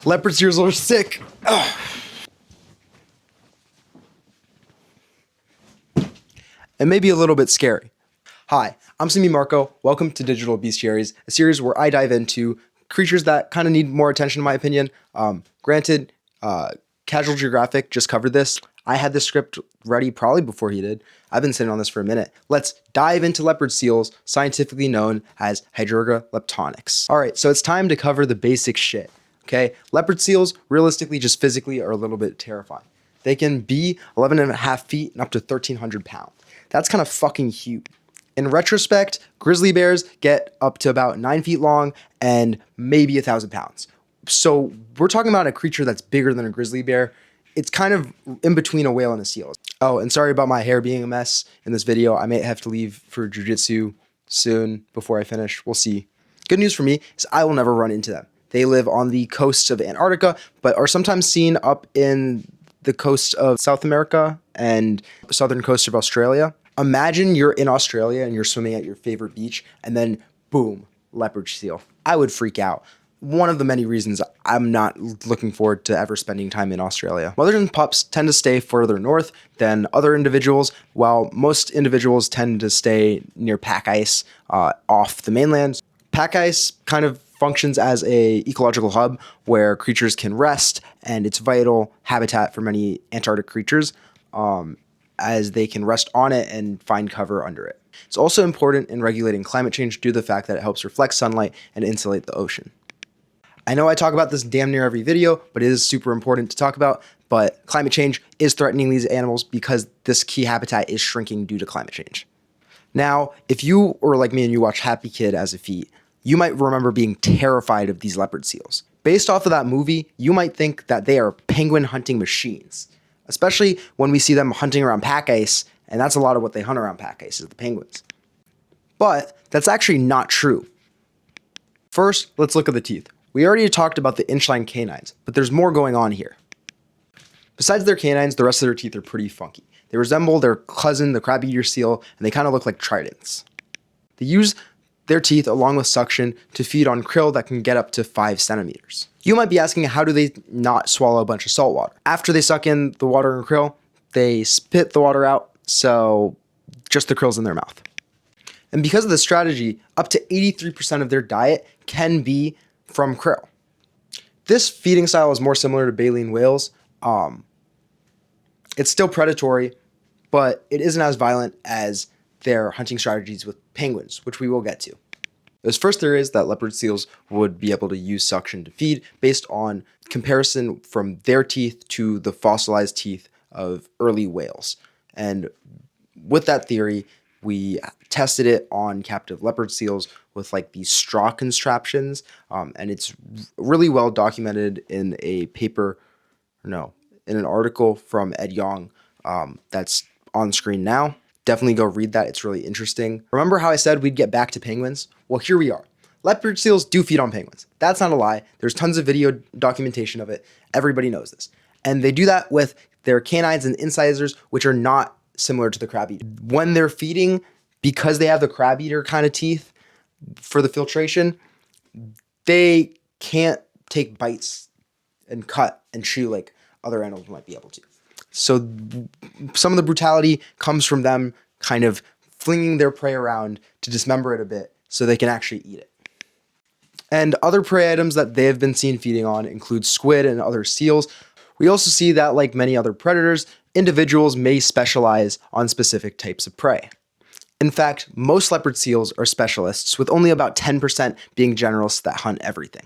Leopard seals are sick. Ugh. And maybe a little bit scary. Hi, I'm Simi Marco. Welcome to Digital Bestiaries, a series where I dive into creatures that kind of need more attention in my opinion. Granted, Casual Geographic just covered this. I had the script ready probably before he did. I've been sitting on this for a minute. Let's dive into leopard seals, scientifically known as Hydroga leptonyx. All right, so it's time to cover the basic shit, okay? Leopard seals, realistically, just physically are a little bit terrifying. They can be 11.5 feet and up to 1,300 pounds. That's kind of fucking huge. In retrospect, grizzly bears get up to about 9 feet long and maybe 1,000 pounds. So we're talking about a creature that's bigger than a grizzly bear. It's kind of in between a whale and a seal. Oh, and sorry about my hair being a mess in this video. I may have to leave for jiu-jitsu soon before I finish. We'll see. Good news for me is I will never run into them. They live on the coasts of Antarctica, but are sometimes seen up in the coast of South America and southern coast of Australia. Imagine you're in Australia and you're swimming at your favorite beach and then boom, leopard seal. I would freak out. One of the many reasons I'm not looking forward to ever spending time in Australia. Mothers and pups tend to stay further north than other individuals, while most individuals tend to stay near pack ice off the mainland. Pack ice kind of functions as a ecological hub where creatures can rest, and it's vital habitat for many Antarctic creatures as they can rest on it and find cover under it. It's also important in regulating climate change due to the fact that it helps reflect sunlight and insulate the ocean. I know I talk about this damn near every video, but it is super important to talk about. But climate change is threatening these animals because this key habitat is shrinking due to climate change. Now, if you were like me and you watch Happy Kid as a feat, you might remember being terrified of these leopard seals. Based off of that movie, you might think that they are penguin hunting machines, especially when we see them hunting around pack ice, and that's a lot of what they hunt around pack ice is the penguins. But that's actually not true. First, let's look at the teeth. We already talked about the inchline canines, but there's more going on here. Besides their canines, the rest of their teeth are pretty funky. They resemble their cousin, the crab-eater seal, and they kind of look like tridents. They use their teeth along with suction to feed on krill that can get up to 5 centimeters. You might be asking, how do they not swallow a bunch of salt water? After they suck in the water and krill, they spit the water out, so just the krill's in their mouth. And because of this strategy, up to 83% of their diet can be from krill. This feeding style is more similar to baleen whales. It's still predatory, but it isn't as violent as their hunting strategies with penguins, which we will get to. His first theory is that leopard seals would be able to use suction to feed based on comparison from their teeth to the fossilized teeth of early whales. And with that theory, we tested it on captive leopard seals with like these straw contraptions, and it's really well documented in a in an article from Ed Yong that's on screen now. Definitely go read that. It's really interesting. Remember how I said we'd get back to penguins? Well, here we are. Leopard seals do feed on penguins. That's not a lie. There's tons of video documentation of it. Everybody knows this. And they do that with their canines and incisors, which are not similar to the crab eater. When they're feeding, because they have the crab eater kind of teeth for the filtration, they can't take bites and cut and chew like other animals might be able to. So some of the brutality comes from them kind of flinging their prey around to dismember it a bit so they can actually eat it. And other prey items that they have been seen feeding on include squid and other seals. We also see that, like many other predators, individuals may specialize on specific types of prey. In fact, most leopard seals are specialists, with only about 10% being generalists that hunt everything.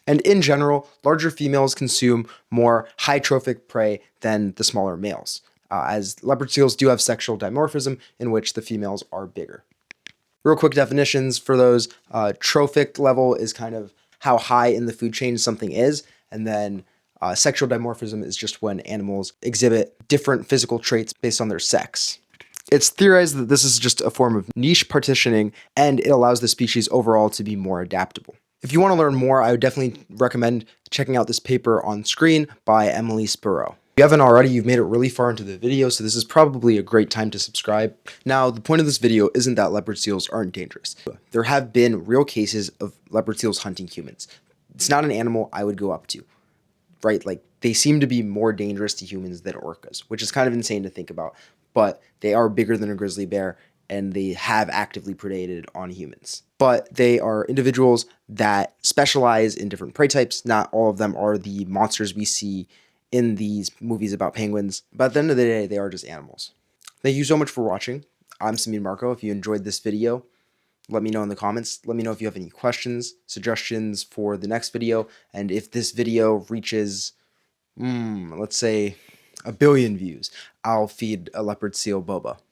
And in general, larger females consume more high trophic prey than the smaller males, as leopard seals do have sexual dimorphism in which the females are bigger. Real quick definitions for those. Trophic level is kind of how high in the food chain something is, and then sexual dimorphism is just when animals exhibit different physical traits based on their sex. It's theorized that this is just a form of niche partitioning, and it allows the species overall to be more adaptable. If you want to learn more, I would definitely recommend checking out this paper on screen by Emily Spiro. If you haven't already, you've made it really far into the video, so this is probably a great time to subscribe. Now, the point of this video isn't that leopard seals aren't dangerous. There have been real cases of leopard seals hunting humans. it's not an animal I would go up to, right? Like, they seem to be more dangerous to humans than orcas, which is kind of insane to think about, but they are bigger than a grizzly bear, and they have actively predated on humans. But they are individuals that specialize in different prey types. Not all of them are the monsters we see in these movies about penguins, but at the end of the day, they are just animals. Thank you so much for watching. I'm Samir Marco. If you enjoyed this video, let me know in the comments. Let me know if you have any questions, suggestions for the next video, and if this video reaches, let's say, 1 billion views, I'll feed a leopard seal boba.